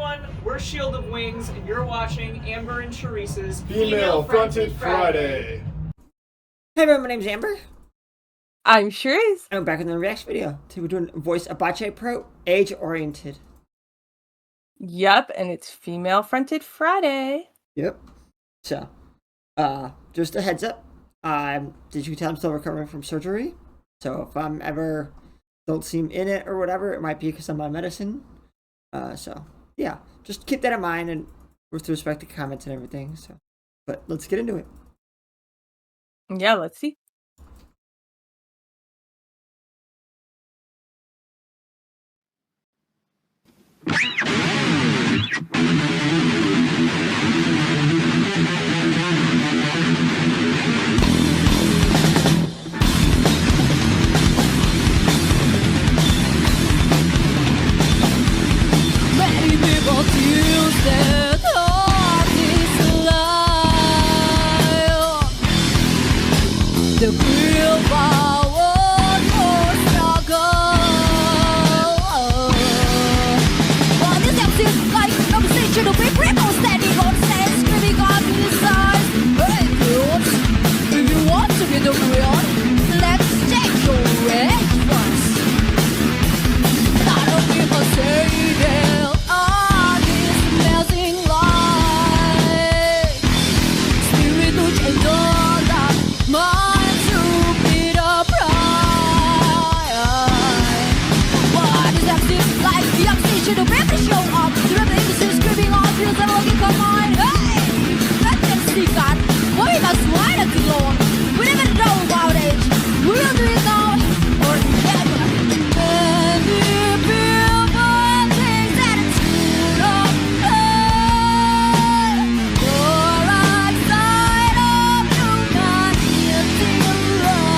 everyone, we're Shield of Wings, and you're watching Amber and Charisse's Female Fronted Friday. Hey everyone, my name's Amber. I'm Charisse. And I'm back with another reaction video. Today we're doing voice of Baceprot, age-oriented. Yep, and it's Female Fronted Friday. Yep. So, just a heads up. Did you tell I'm still recovering from surgery? So if I'm ever don't seem in it or whatever, it might be because I'm on medicine. So yeah, just keep that in mind and with respect to comments and everything. So, but let's get into it. Yeah, let's see. Many people use that of this life. The real power for struggle. While this empty like conversation of people standing on stage screaming on the sides. Hey dudes, if you want to be the real, let's take your rest first. Lot of people say that on this amazing life, spirit to change all that, mind to be the pride. What is that this like? The oxygen to really show up. The revolution screaming on feels and looking combined. Hey, let them see God. Why must wine at the Lord? We never know about it. We'll do it now or never. And if you want things that it's good of her, your right side of humanity alive.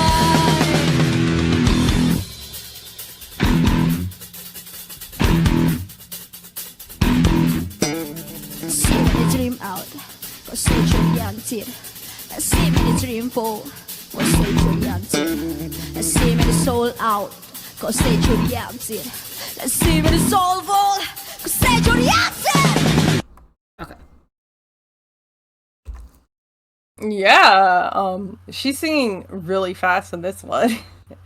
See when the dream out, go say your young teen. See when the dream fall, go say your young teen. See when the soul out, go say your young teen. See when the soul fall, go say your young teen. Okay. Yeah, she's singing really fast in this one.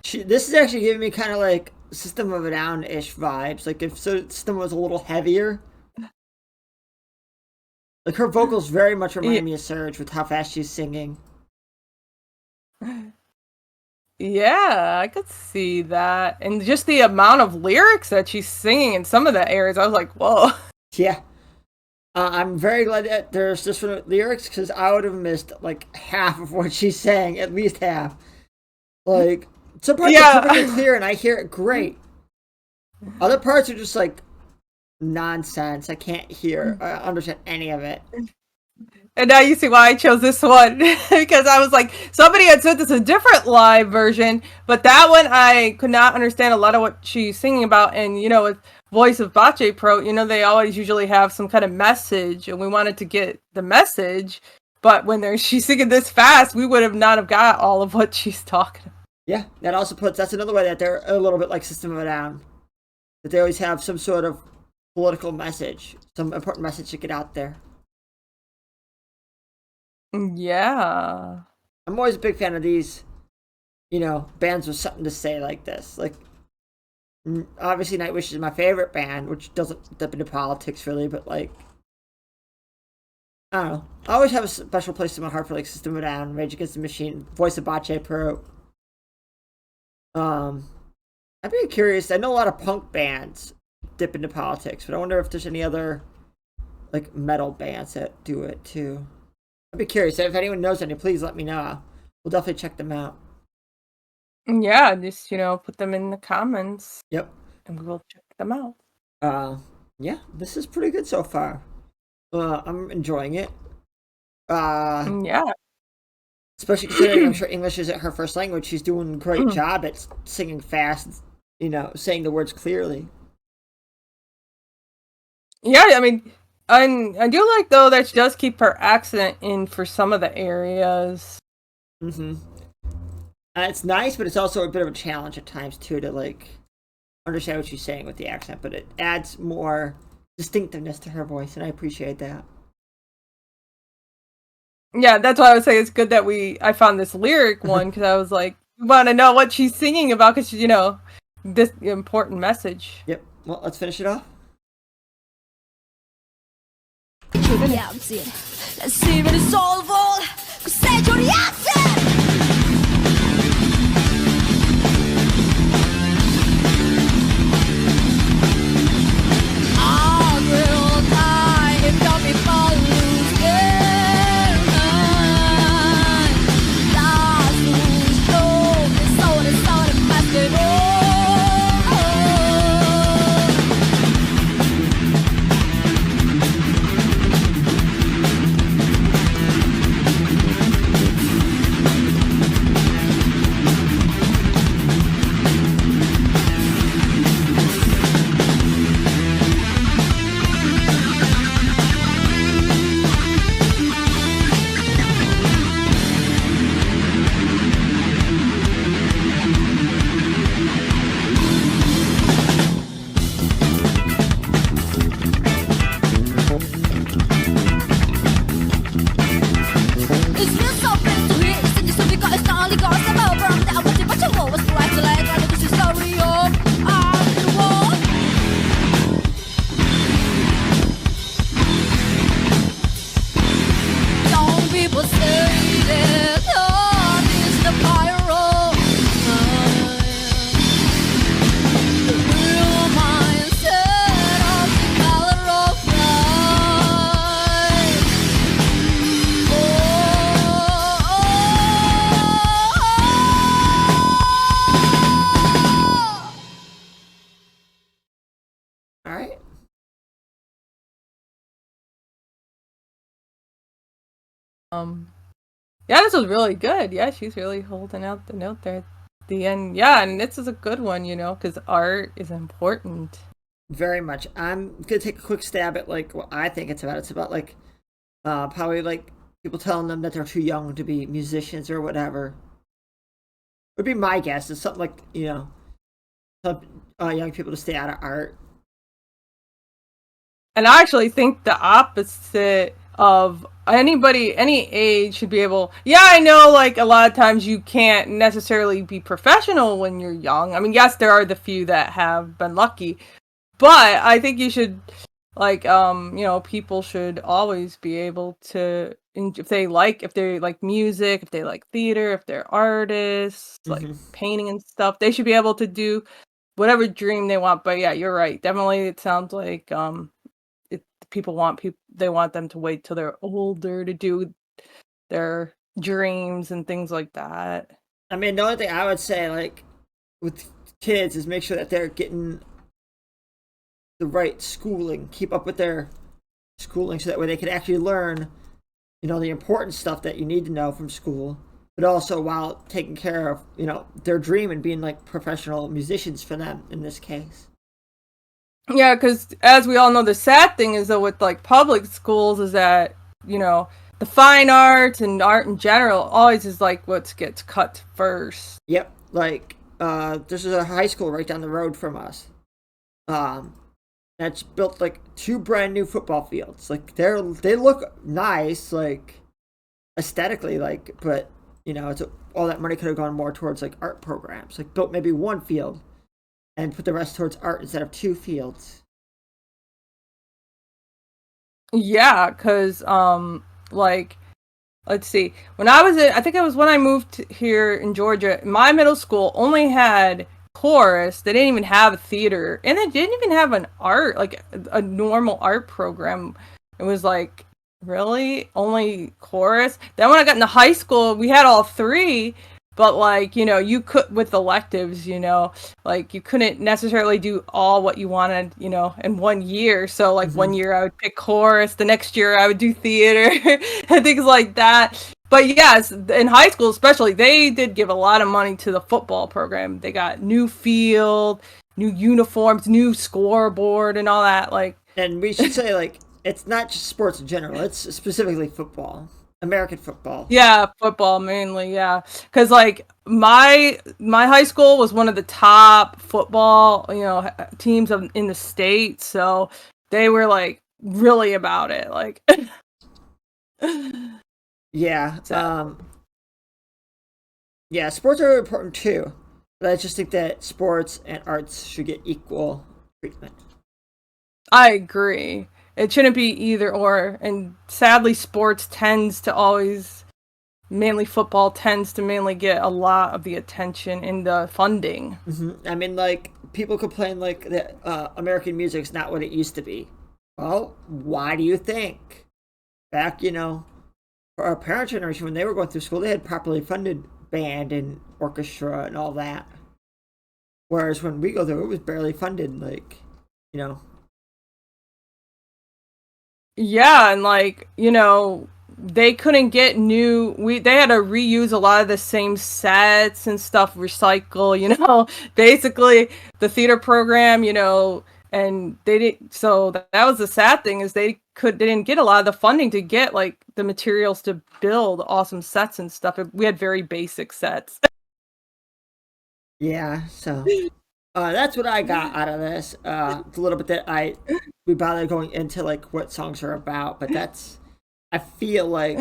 This is actually giving me kind of like System of a Down-ish vibes. Like if System was a little heavier. Like her vocals very much remind me of Surge with how fast she's singing. Yeah, I could see that. And just the amount of lyrics that she's singing in some of the areas, I was like, whoa. Yeah. I'm very glad that there's this one lyrics because I would have missed like half of what she's saying, at least half. Like some parts are perfectly clear and I hear it great. Other parts are just like nonsense. I can't understand any of it. And now you see why I chose this one. Because I was like, somebody had sent us a different live version, but that one I could not understand a lot of what she's singing about. And, you know, with voice of Baceprot, you know, they always usually have some kind of message, and we wanted to get the message. But when she's singing this fast, we would have not have got all of what she's talking about. Yeah, that's another way that they're a little bit like System of a Down. That they always have some sort of political message, some important message to get out there. Yeah. I'm always a big fan of these, you know, bands with something to say like this. Like, obviously Nightwish is my favorite band, which doesn't dip into politics really, but like, I don't know. I always have a special place in my heart for like System of a Down, Rage Against the Machine, voice of Baceprot. I'd be curious. I know a lot of punk bands dip into politics, but I wonder if there's any other like metal bands that do it too. I'd be curious. If anyone knows any, please let me know. We'll definitely check them out. Yeah, just, you know, put them in the comments. Yep. And we will check them out. Yeah, this is pretty good so far. I'm enjoying it. Yeah. Especially considering I'm sure English isn't her first language. She's doing a great job at singing fast, you know, saying the words clearly. Yeah, I mean, I do like, though, that she does keep her accent in for some of the areas. Mm-hmm. It's nice, but it's also a bit of a challenge at times, too, to, like, understand what she's saying with the accent. But it adds more distinctiveness to her voice, and I appreciate that. Yeah, that's why I would say it's good that I found this lyric one, because I was like, want to know what she's singing about, because, this important message. Yep. Well, let's finish it off. Let's see when it's soulful. Say to the accent. I will die if your people lose their mind. Last who's strong, it's so the master. Yeah, this was really good. Yeah, she's really holding out the note there at the end. Yeah, and this is a good one, because art is important. Very much. I'm gonna take a quick stab at like what I think it's about. It's about like probably like people telling them that they're too young to be musicians or whatever. Would be my guess. It's something like tell young people to stay out of art. And I actually think the opposite of anybody, any age should be able. Yeah, I know, like, a lot of times you can't necessarily be professional when you're young. I mean, yes, there are the few that have been lucky, but I think you should, like, people should always be able to, if they like music, if they like theater, if they're artists, like painting and stuff, they should be able to do whatever dream they want. But yeah, you're right. Definitely, it sounds like they want them to wait till they're older to do their dreams and things like that. I mean, the only thing I would say, like, with kids is make sure that they're getting the right schooling, keep up with their schooling so that way they can actually learn, the important stuff that you need to know from school, but also while taking care of, their dream and being like professional musicians for them in this case. Yeah, because as we all know, the sad thing is, though, with like public schools is that, the fine arts and art in general always is like what gets cut first. Yep, like this is a high school right down the road from us. That's built like 2 brand new football fields. Like they look nice, like aesthetically, like, but it's all that money could have gone more towards like art programs. Like built maybe 1 field and put the rest towards art instead of 2 fields. Yeah, because like, let's see, when I moved here in Georgia, my middle school only had chorus. They didn't even have a theater, and they didn't even have an art, like a normal art program. It was like, really, only chorus? Then when I got into high school, we had all 3. But, like, you could, with electives, like, you couldn't necessarily do all what you wanted, in 1 year. So, like, 1 year I would pick chorus, the next year I would do theater, and things like that. But, yes, in high school especially, they did give a lot of money to the football program. They got new field, new uniforms, new scoreboard, and all that, like. And we should say, like, it's not just sports in general. It's specifically football. American football. Yeah, football mainly, yeah. Because, like, my high school was one of the top football, teams in the state. So they were like really about it. Like, yeah, so. yeah, sports are important too, but I just think that sports and arts should get equal treatment. I agree. It shouldn't be either or, and sadly, sports tends to always, mainly football tends to mainly get a lot of the attention and the funding. I mean, like, people complain like that American music's not what it used to be. Well, why do you think? Back, for our parents' generation, when they were going through school, they had properly funded band and orchestra and all that. Whereas when we go through, it was barely funded, like, Yeah, and like, they couldn't get they had to reuse a lot of the same sets and stuff, recycle, basically the theater program, and they didn't, so that was the sad thing, is they didn't get a lot of the funding to get like the materials to build awesome sets and stuff. We had very basic sets. Yeah, so that's what I got out of this. It's a little bit that we bother going into like what songs are about, but I feel like,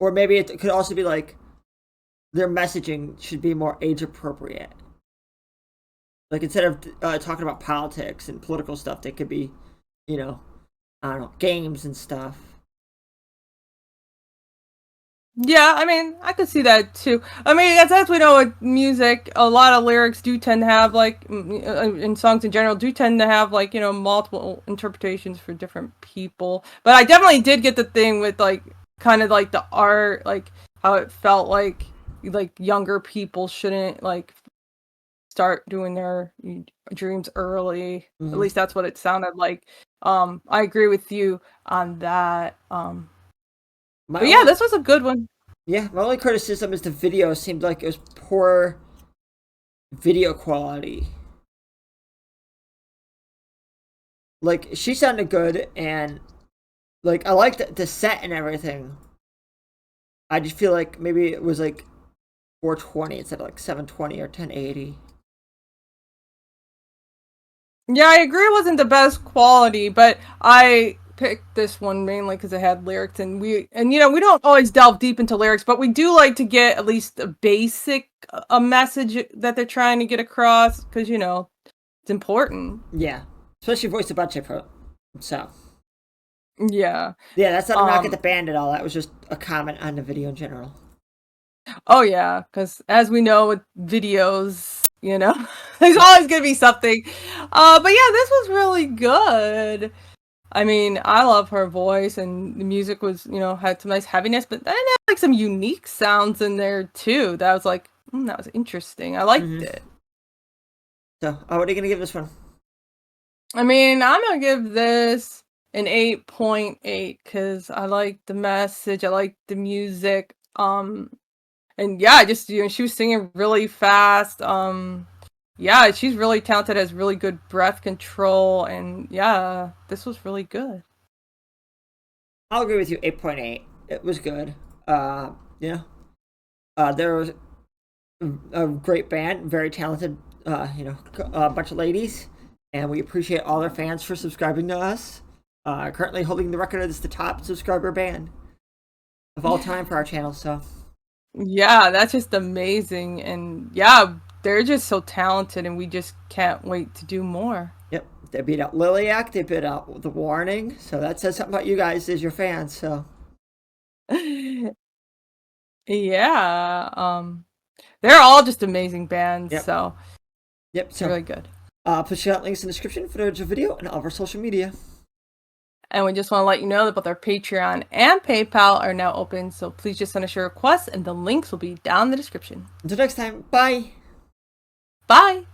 or maybe it could also be like their messaging should be more age appropriate. Like instead of talking about politics and political stuff, they could be, I don't know, games and stuff. Yeah, I mean, I could see that too. I mean, as we know with music, a lot of lyrics do tend to have like, in songs in general, do tend to have like, multiple interpretations for different people. But I definitely did get the thing with like, kind of like the art, like how it felt like younger people shouldn't like start doing their dreams early. Mm-hmm. At least that's what it sounded like. I agree with you on that. But yeah, this was a good one. Yeah, my only criticism is the video seemed like it was poor video quality. Like, she sounded good, and like I liked the set and everything. I just feel like maybe it was like 420 instead of like 720 or 1080. Yeah, I agree it wasn't the best quality, but I picked this one mainly because it had lyrics, and we don't always delve deep into lyrics, but we do like to get at least a basic a message that they're trying to get across, because it's important. Yeah, especially voiced by Baceprot. So yeah, that's not a knock at the band at all. That was just a comment on the video in general. Oh yeah, because as we know with videos, there's always gonna be something. But yeah, this was really good. I mean, I love her voice, and the music was, had some nice heaviness, but then it had like some unique sounds in there too. That was like, that was interesting. I liked it. So, what are you gonna give this one? I mean, I'm gonna give this an 8.8 because I like the message, I like the music, and yeah, just she was singing really fast. Yeah, she's really talented, has really good breath control, and yeah, this was really good. I'll agree with you, 8.8. It was good. There was a great band, very talented, a bunch of ladies, and we appreciate all our fans for subscribing to us. Currently holding the record as the top subscriber band of all time for our channel, so. Yeah, that's just amazing, and yeah, they're just so talented, and we just can't wait to do more. Yep, they beat out Liliac, they beat out The Warning, so that says something about you guys as your fans, so. Yeah, they're all just amazing bands, so. Yep, it's really good. Please check out links in the description for the original video and all of our social media. And we just want to let you know that both our Patreon and PayPal are now open, so please just send us your requests, and the links will be down in the description. Until next time, bye! Bye!